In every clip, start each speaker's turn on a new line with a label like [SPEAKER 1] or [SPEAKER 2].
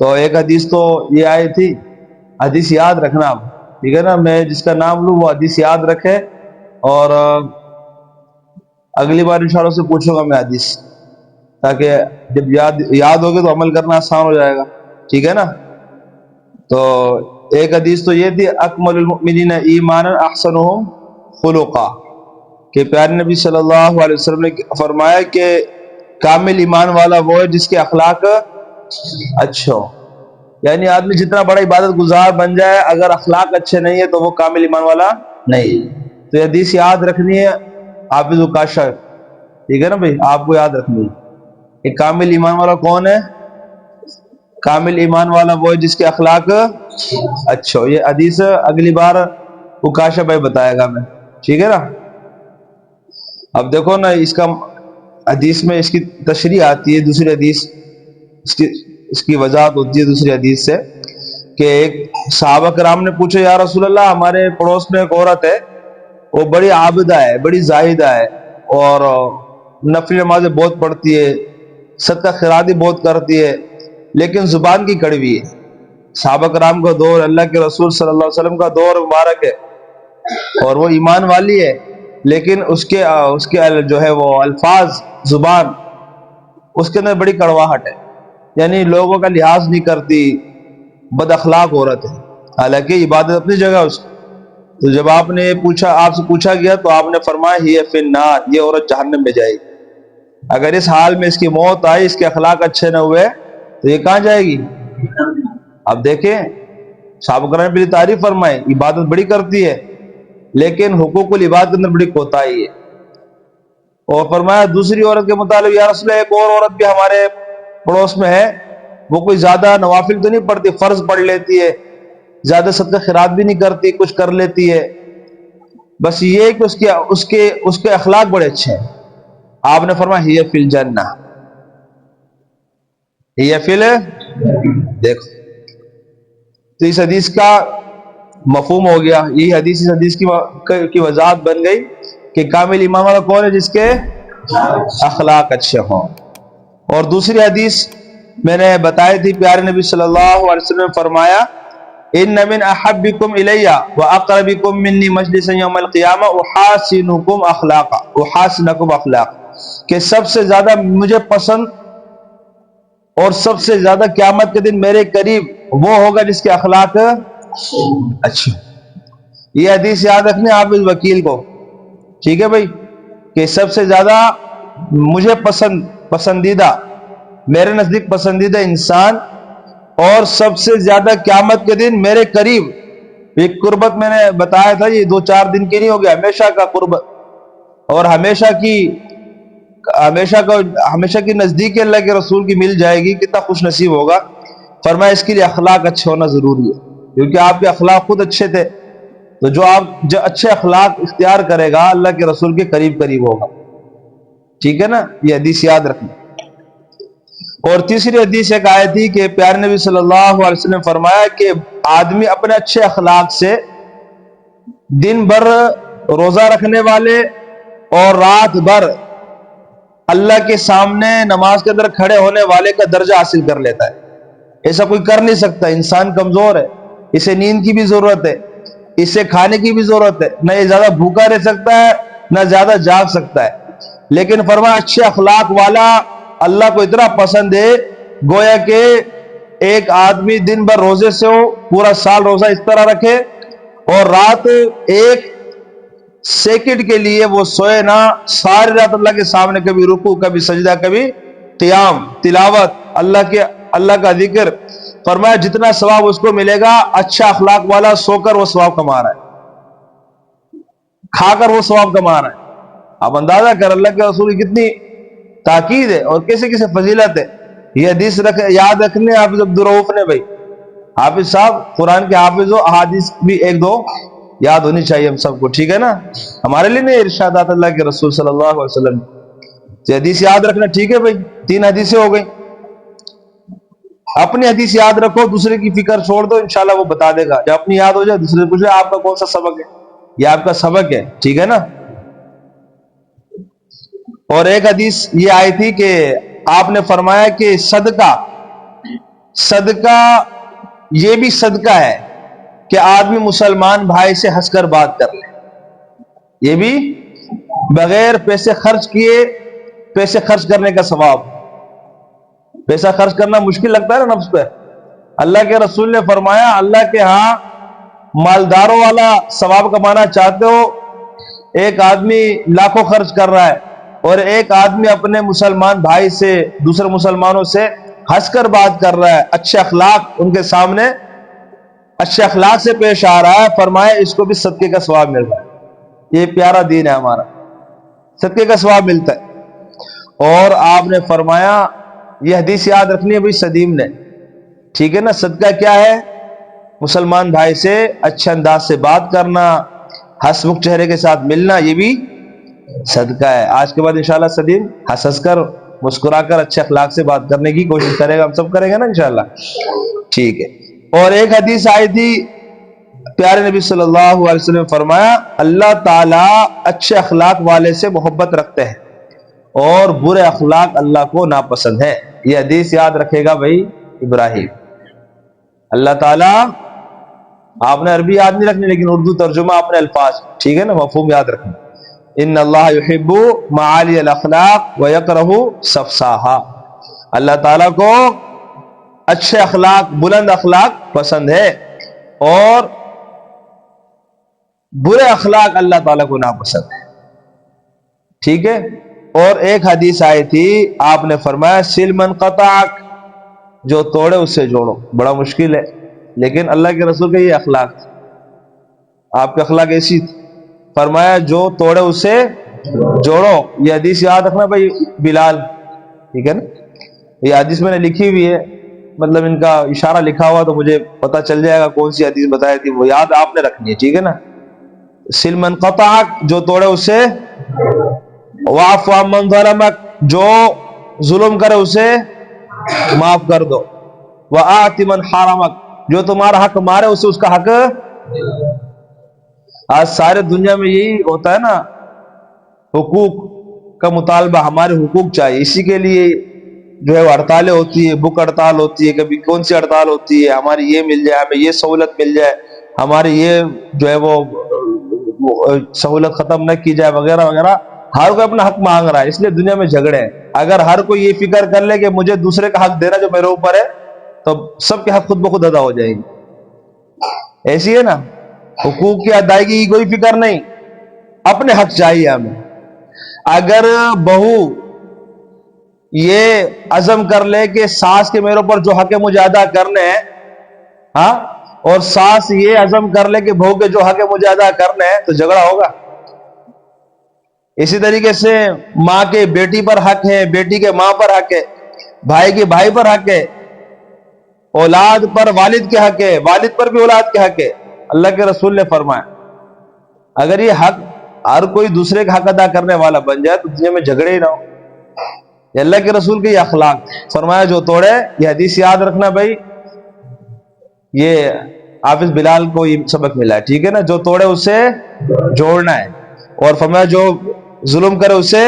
[SPEAKER 1] تو ایک حدیث تو یہ آئی تھی، حدیث یاد رکھنا آپ، ٹھیک ہے نا، میں جس کا نام لوں وہ حدیث یاد رکھے، اور اگلی بار انشاءاللہ سے پوچھوں گا میں حدیث، تاکہ جب یاد ہوگی تو عمل کرنا آسان ہو جائے گا، ٹھیک ہے نا۔ تو ایک حدیث تو یہ تھی، اکمل المؤمنین ایمانا احسنہم خلقا، کہ پیارے نبی صلی اللہ علیہ وسلم نے فرمایا کہ کامل ایمان والا وہ ہے جس کے اخلاق اچھے ہو، یعنی آدمی جتنا بڑا عبادت گزار بن جائے، اگر اخلاق اچھے نہیں ہے تو وہ کامل ایمان والا نہیں۔ تو یہ حدیث یاد رکھنی ہے حافظ عکاشہ، ٹھیک ہے نا بھائی، آپ کو یاد رکھنی ہے کہ کامل ایمان والا کون ہے۔ کامل ایمان والا وہ ہے جس کے اخلاق اچھے ہو۔ یہ حدیث اگلی بار عکاشہ بھائی بتائے گا میں، ٹھیک ہے نا۔ اب دیکھو نا، اس کا حدیث میں اس کی تشریح آتی ہے، دوسری حدیث اس کی وضاحت ہوتی ہے دوسری حدیث سے، کہ ایک صحابہ کرام نے پوچھا، یا رسول اللہ، ہمارے پڑوس میں ایک عورت ہے، وہ بڑی عابدہ ہے، بڑی زاہدہ ہے، اور نفل نمازیں بہت پڑھتی ہے، صدقہ خیراتی بہت کرتی ہے، لیکن زبان کی کڑوی ہے۔ صحابہ کرام کا دور، اللہ کے رسول صلی اللہ علیہ وسلم کا دور مبارک ہے، اور وہ ایمان والی ہے، لیکن اس کے جو ہے وہ الفاظ، زبان، اس کے اندر بڑی کڑواہٹ ہے، یعنی لوگوں کا لحاظ نہیں کرتی، بد اخلاق عورت ہے، حالانکہ عبادت اپنی جگہ اس کی۔ تو جب آپ سے پوچھا گیا تو آپ نے فرمایا، ہی فی النار، یہ عورت جہنم میں جائے گی۔ اگر اس حال میں اس کی موت آئی، اس کے اخلاق اچھے نہ ہوئے، تو یہ کہاں جائے گی؟ اب دیکھیں، صحابہ کرام نے تعریف فرمائی، عبادت بڑی کرتی ہے، لیکن حقوق العباد کے اندر بڑی کوتاہی ہے۔ اور فرمایا دوسری عورت کے متعلق، یا رسول اللہ، ایک اور عورت بھی ہمارے پڑوس میں ہے، وہ کوئی زیادہ نوافل تو نہیں پڑھتی، فرض پڑھ لیتی ہے، زیادہ صدقہ خیرات بھی نہیں کرتی، کچھ کر لیتی ہے، بس یہ کہ اس کے اخلاق بڑے اچھے ہیں۔ آپ نے فرمایا، ہی فی الجنہ، ہی فی دیکھو، تو اس حدیث کا مفہوم ہو گیا، یہ حدیث اس حدیث کی وضاحت بن گئی کہ کامل ایمان والا کون ہے؟ جس کے اخلاق اچھے ہوں۔ اور دوسری حدیث میں نے بتائی تھی، پیارے نبی صلی اللہ علیہ وسلم نے فرمایا، ان من احبکم الی واقربکم منی مجلسا یوم القیامہ احاسنکم اخلاقا، کہ سب سے زیادہ مجھے پسند اور سب سے زیادہ قیامت کے دن میرے قریب وہ ہوگا جس کے اخلاق اچھے۔ یہ حدیث یاد رکھنے حافظ وکیل کو، ٹھیک ہے بھائی، کہ سب سے زیادہ مجھے پسندیدہ، میرے نزدیک پسندیدہ انسان، اور سب سے زیادہ قیامت کے دن میرے قریب، ایک قربت میں نے بتایا تھا، یہ 2-4 دن کی نہیں ہو گیا، ہمیشہ کا قربت، اور ہمیشہ کی نزدیک اللہ کے رسول کی مل جائے گی، کتنا خوش نصیب ہوگا۔ فرمایا اس کے لیے اخلاق اچھے ہونا ضروری ہے، کیونکہ آپ کے اخلاق خود اچھے تھے، تو جو اچھے اخلاق اختیار کرے گا، اللہ کے رسول کے قریب ہوگا، ٹھیک ہے نا۔ یہ حدیث یاد رکھنا۔ اور تیسری حدیث ایک آئی تھی کہ پیارے نبی صلی اللہ علیہ وسلم نے فرمایا کہ آدمی اپنے اچھے اخلاق سے دن بھر روزہ رکھنے والے اور رات بھر اللہ کے سامنے نماز کے اندر کھڑے ہونے والے کا درجہ حاصل کر لیتا ہے۔ ایسا کوئی کر نہیں سکتا، انسان کمزور ہے، اسے نیند کی بھی ضرورت ہے، اسے کھانے کی بھی ضرورت ہے، نہ یہ زیادہ بھوکا رہ سکتا ہے، نہ زیادہ جاگ سکتا ہے، لیکن فرمایا اچھے اخلاق والا اللہ کو اتنا پسند ہے، گویا کہ ایک آدمی دن بھر روزے سے ہو، پورا سال روزہ اس طرح رکھے، اور رات ایک سیکنڈ کے لیے وہ سوئے نہ، ساری رات اللہ کے سامنے کبھی رکوع، کبھی سجدہ، کبھی قیام، تلاوت، اللہ کا ذکر۔ فرمایا جتنا ثواب اس کو ملے گا، اچھا اخلاق والا سو کر وہ ثواب کما رہا ہے، کھا کر وہ ثواب کما رہا ہے۔ آپ اندازہ کر اللہ کے رسول کی کتنی تاکید ہے اور کیسے کیسے فضیلت ہے۔ یہ حدیث یاد رکھنے حافظ عبدالرؤف نے، بھائی حافظ صاحب قرآن کے حافظ ہو، احادیث بھی 1-2 یاد ہونی چاہیے ہم سب کو، ٹھیک ہے نا، ہمارے لیے نہیں، ارشادات اللہ کے رسول صلی اللہ علیہ وسلم۔ یہ حدیث یاد رکھنا، ٹھیک ہے بھائی، 3 حدیثیں ہو گئی۔ اپنی حدیث یاد رکھو، دوسرے کی فکر چھوڑ دو، انشاءاللہ وہ بتا دے گا، جب اپنی یاد ہو جائے دوسرے پوچھے آپ کا کون سا سبق ہے، یہ آپ کا سبق ہے، ٹھیک ہے نا۔ اور ایک حدیث یہ آئی تھی کہ آپ نے فرمایا کہ صدقہ صدقہ یہ بھی صدقہ ہے کہ آدمی مسلمان بھائی سے ہنس کر بات کر لے، یہ بھی بغیر پیسے خرچ کیے، پیسے خرچ کرنے کا ثواب۔ پیسہ خرچ کرنا مشکل لگتا ہے نا نفس پہ، اللہ کے رسول نے فرمایا اللہ کے ہاں مالداروں والا ثواب کمانا چاہتے ہو، ایک آدمی لاکھوں خرچ کر رہا ہے اور ایک آدمی اپنے مسلمان بھائی سے، دوسرے مسلمانوں سے ہنس کر بات کر رہا ہے، اچھے اخلاق ان کے سامنے، اچھے اخلاق سے پیش آ رہا ہے، فرمایا اس کو بھی صدقے کا ثواب مل رہا ہے۔ یہ پیارا دین ہے ہمارا، صدقے کا ثواب ملتا ہے۔ اور آپ نے فرمایا، یہ حدیث یاد رکھنی ہے بھائی سدیم نے، ٹھیک ہے نا؟ صدقہ کیا ہے؟ مسلمان بھائی سے اچھے انداز سے بات کرنا، ہنس مکھ چہرے کے ساتھ ملنا، یہ بھی صدقہ ہے۔ آج کے بعد انشاءاللہ سدیم ہنس کر، مسکرا کر، اچھے اخلاق سے بات کرنے کی کوشش کرے گا، ہم سب کریں گے نا انشاءاللہ، ٹھیک ہے۔ اور ایک حدیث آئی تھی، پیارے نبی صلی اللہ علیہ وسلم فرمایا اللہ تعالیٰ اچھے اخلاق والے سے محبت رکھتے ہیں اور برے اخلاق اللہ کو ناپسند ہے۔ یہ حدیث یاد رکھے گا بھائی ابراہیم۔ اللہ تعالیٰ، آپ نے عربی یاد نہیں رکھنی لیکن اردو ترجمہ اپنے الفاظ، ٹھیک ہے نا، مفہوم یاد رکھنا۔ ان اللہ یحب معالی الاخلاق ویکرہ صفصاحا، اللہ تعالیٰ کو اچھے اخلاق، بلند اخلاق پسند ہے اور برے اخلاق اللہ تعالیٰ کو ناپسند ہے، ٹھیک ہے۔ اور ایک حدیث آئی تھی، آپ نے فرمایا سل من قطعک، جو توڑے اس سے جوڑو۔ بڑا مشکل ہے لیکن اللہ کے رسول کا یہ اخلاق تھا، آپ کے اخلاق ایسی تھی، فرمایا جو توڑے اس سے جوڑو۔ یہ حدیث یاد رکھنا بھائی بلال، ٹھیک ہے نا؟ یہ حدیث میں نے لکھی ہوئی ہے، مطلب ان کا اشارہ لکھا ہوا تو مجھے پتہ چل جائے گا کون سی حدیث بتائی تھی، وہ یاد آپ نے رکھنی ہے، ٹھیک ہے نا؟ سل من قطعک، جو توڑے اس سے، واعف عمن ظلمک، جو ظلم کرے اسے معاف کر دو، وآت من حرمک، جو تمہارا حق مارے اسے اس کا حق۔ آج سارے دنیا میں یہی ہوتا ہے نا، حقوق کا مطالبہ، ہمارے حقوق چاہیے، اسی کے لیے جو ہے وہ ہڑتالیں ہوتی ہے، بک ہڑتال ہوتی ہے، کبھی کون سی ہڑتال ہوتی ہے، ہماری یہ مل جائے، ہمیں یہ سہولت مل جائے، ہماری یہ جو ہے وہ سہولت ختم نہ کی جائے، وغیرہ وغیرہ۔ ہر کوئی اپنا حق مانگ رہا ہے، اس لیے دنیا میں جھگڑے ہیں۔ اگر ہر کوئی یہ فکر کر لے کہ مجھے دوسرے کا حق دینا جو میرے اوپر ہے، تو سب کے حق خود بخود ادا ہو جائے گی۔ ایسی ہے نا، حقوق کی ادائیگی کی کوئی فکر نہیں، اپنے حق چاہیے ہمیں۔ اگر بہو یہ عزم کر لے کہ ساس کے میرے اوپر جو حق ہے مجھے ادا کرنے ہیں، ہاں، اور ساس یہ عزم کر لے کہ بہو کے جو حق ہے مجھے ادا کرنے ہیں، تو جھگڑا ہوگا۔ اسی طریقے سے ماں کے بیٹی پر حق ہے، بیٹی کے ماں پر حق ہے، بھائی کے بھائی پر حق ہے، اولاد پر والد کے حق ہے، والد پر بھی اولاد کے حق ہے۔ اللہ کے رسول نے فرمایا اگر یہ حق ہر کوئی دوسرے کا حق ادا کرنے والا بن جائے تو دنیا میں جھگڑے ہی نہ ہو۔ یہ اللہ کے رسول کے یہ اخلاق، فرمایا جو توڑے، یہ حدیث یاد رکھنا بھائی، یہ حافظ بلال کو یہ سبق ملا ہے، ٹھیک ہے نا؟ جو توڑے اسے جوڑنا ہے، اور فرمایا جو ظلم کرے اسے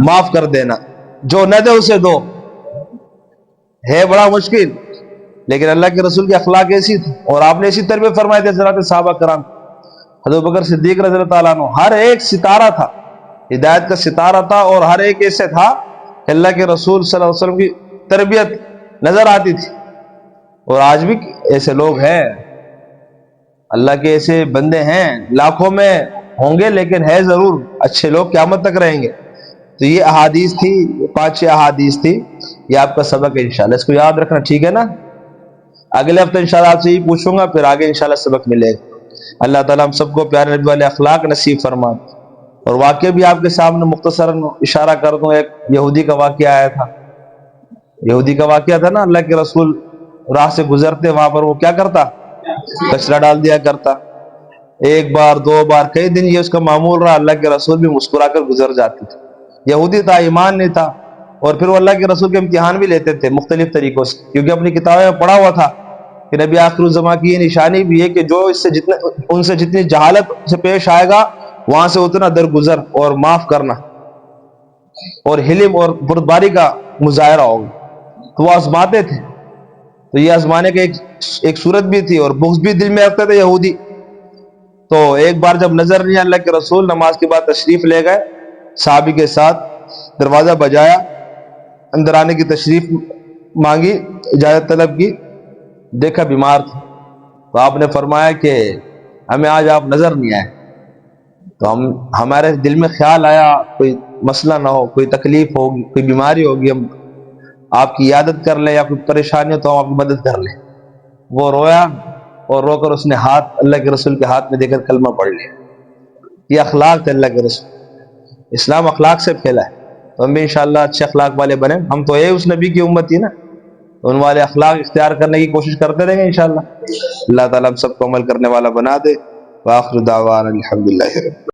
[SPEAKER 1] معاف کر دینا، جو نہ دے اسے دو۔ ہے بڑا مشکل لیکن اللہ کے رسول کی اخلاق ایسی تھی، اور آپ نے اسی تربیت فرمائے تھے حضرات صحابہ کرام۔ حضرت بکر صدیق رضی اللہ تعالیٰ عنہ ہر ایک ستارہ تھا، ہدایت کا ستارہ تھا، اور ہر ایک ایسے تھا کہ اللہ کے رسول صلی اللہ علیہ وسلم کی تربیت نظر آتی تھی۔ اور آج بھی ایسے لوگ ہیں، اللہ کے ایسے بندے ہیں، لاکھوں میں ہوں گے لیکن ہے ضرور اچھے لوگ، قیامت تک رہیں گے۔ تو یہ احادیث تھی، 5-6 احادیث تھی، یہ آپ کا سبق ہے انشاءاللہ، اس کو یاد رکھنا، ٹھیک ہے نا؟ اگلے ہفتے انشاءاللہ آپ سے یہ پوچھوں گا، پھر آگے انشاءاللہ سبق ملے گا۔ اللہ تعالیٰ ہم سب کو پیارے نبی والے اخلاق نصیب فرمائے۔ اور واقعہ بھی آپ کے سامنے مختصراً اشارہ کر دوں، ایک یہودی کا واقعہ آیا تھا، یہودی کا واقعہ تھا نا، اللہ کے رسول راہ سے گزرتے، وہاں پر وہ کیا کرتا؟ کچرا ڈال دیا کرتا، ایک بار، 2 بار، کئی دن یہ اس کا معمول رہا، اللہ کے رسول بھی مسکرا کر گزر جاتے تھے۔ یہودی تھا، ایمان نہیں تھا، اور پھر وہ اللہ کے رسول کے امتحان بھی لیتے تھے مختلف طریقوں سے، کیونکہ اپنی کتابیں میں پڑھا ہوا تھا کہ نبی آخر الزمان کی یہ نشانی بھی ہے کہ جو ان سے جتنی جہالت سے پیش آئے گا وہاں سے اتنا درگزر اور معاف کرنا اور حلم اور بردباری کا مظاہرہ ہوگا۔ تو وہ آزماتے تھے، تو یہ آزمانے کا ایک صورت بھی تھی، اور بغض بھی دل میں رکھتے تھے یہودی. تو ایک بار جب نظر نہیں اللہ کے رسول، نماز کے بعد تشریف لے گئے صحابی کے ساتھ، دروازہ بجایا، اندر آنے کی تشریف مانگی، اجازت طلب کی، دیکھا بیمار تھا. تو آپ نے فرمایا کہ ہمیں آج آپ نظر نہیں آئے. تو ہمارے دل میں خیال آیا کوئی مسئلہ نہ ہو، کوئی تکلیف ہوگی، کوئی بیماری ہوگی، ہم آپ کی عیادت کر لیں، یا کوئی پریشانی ہو تو ہم آپ کی مدد کر لیں. وہ رویا، اور رو کر اس نے ہاتھ اللہ کے رسول کے ہاتھ میں دے کر کلمہ پڑھ لیا. یہ اخلاق تھے اللہ کے رسول. اسلام اخلاق سے پھیلا ہے. تو ہم بھی انشاءاللہ اچھے اخلاق والے بنیں. ہم تو اس نبی کی امت ہی نا، ان والے اخلاق اختیار کرنے کی کوشش کرتے رہیں گے انشاءاللہ. اللہ تعالیٰ ہم سب کو عمل کرنے والا بنا دے. وآخر دعوانا الحمدللہ.